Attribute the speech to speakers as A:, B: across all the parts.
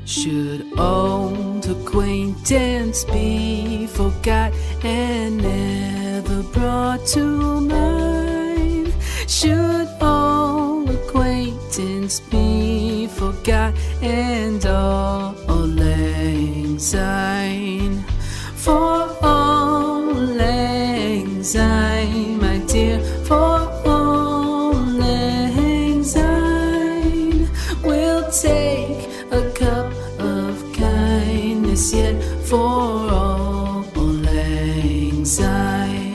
A: Should old acquaintance be forgot and never brought to mind? Should old acquaintance be forgot and all lang syne? For all lang syne, my dear, for all lang syne, we'll take a cup of kindness yet for all lang syne.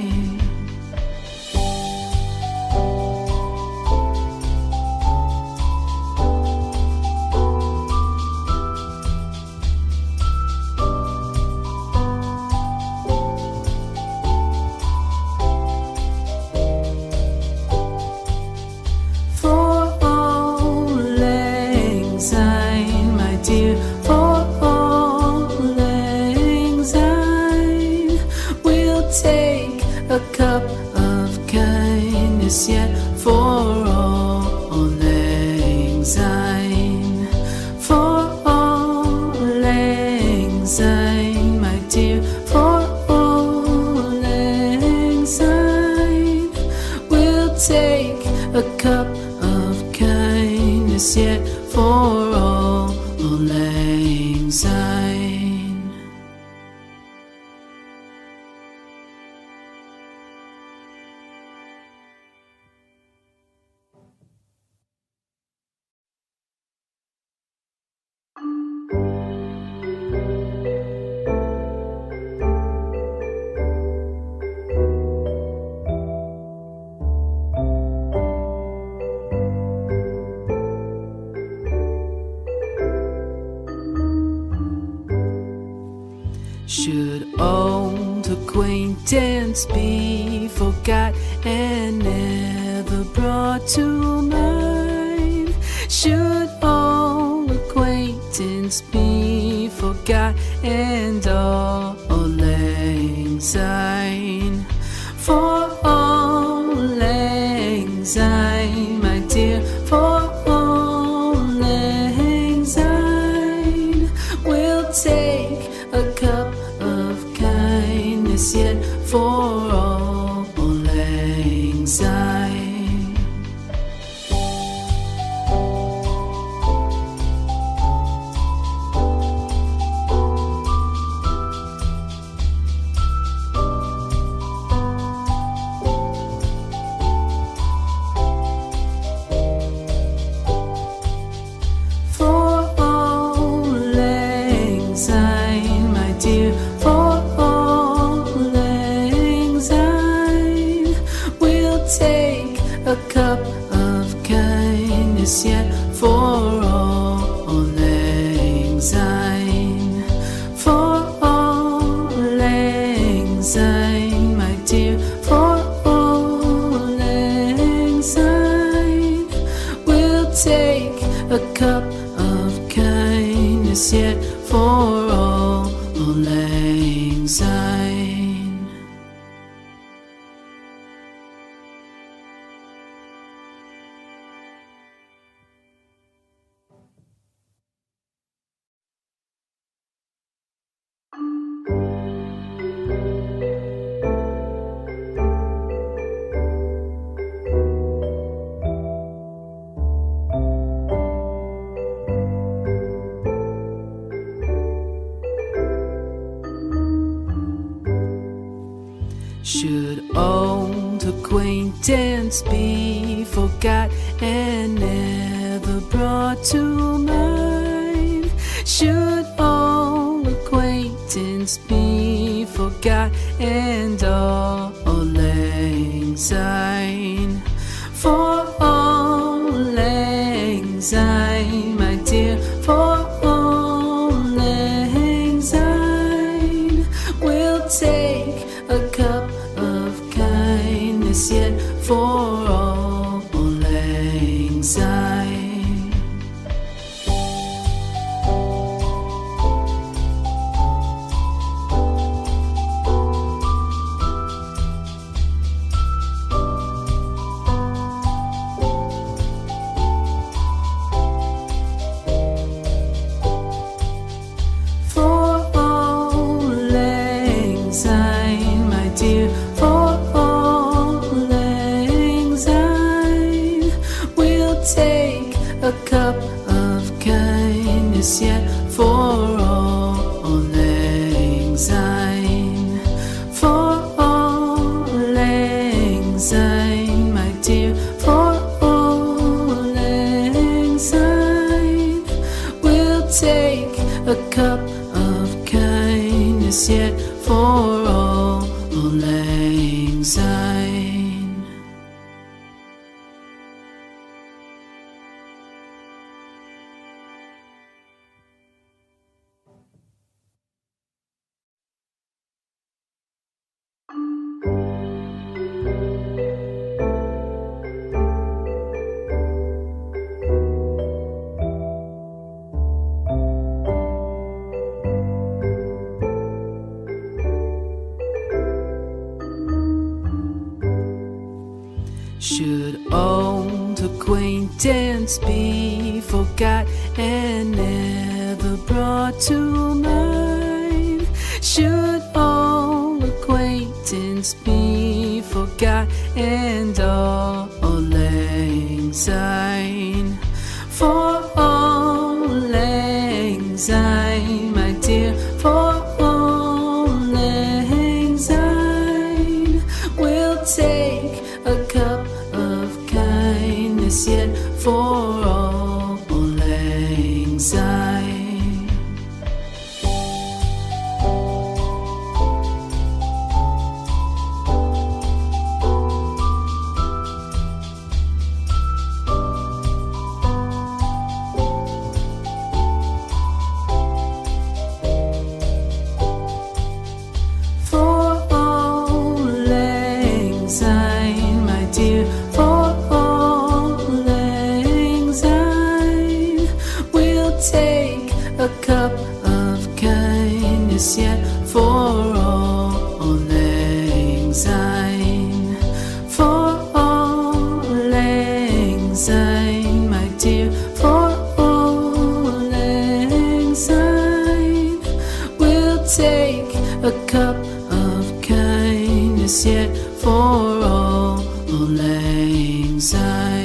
A: A cup of kindness yet for all lang syne. For all lang syne, my dear, for all lang syne, we'll take a cup of kindness yet for all lang syne. Should old acquaintance be forgot and never brought to mind? Should old acquaintance be forgot and all lang syne? For all lang syne, my dear, for all lang syne, we'll take a cup of kindness yet for all lang syne. For all lang syne, my dear, for all lang syne, we'll take a cup of kindness yet for all lang syne. For all lang syne, my dear, for all lang syne, we'll take a cup of kindness yet for all lang syne. Should old acquaintance be forgot and never brought to mind? Should old acquaintance be forgot and all lang syne? For all lang syne, my dear, for all lang syne, we'll take a cup of kindness yet for all lang syne. cup of kindness yet for all lang syne. Should old acquaintance be forgot and never brought to mind? Should old acquaintance be forgot and all lang syne? For all lang syne, my dear, for all lang syne, we'll take a cup of kindness yet for all lang syne. For all lang syne, my dear, for all lang syne, we'll take a cup of kindness yet for all lang syne. For all lang syne, my dear, for all lang syne, we'll take a cup of kindness yet for all lang syne.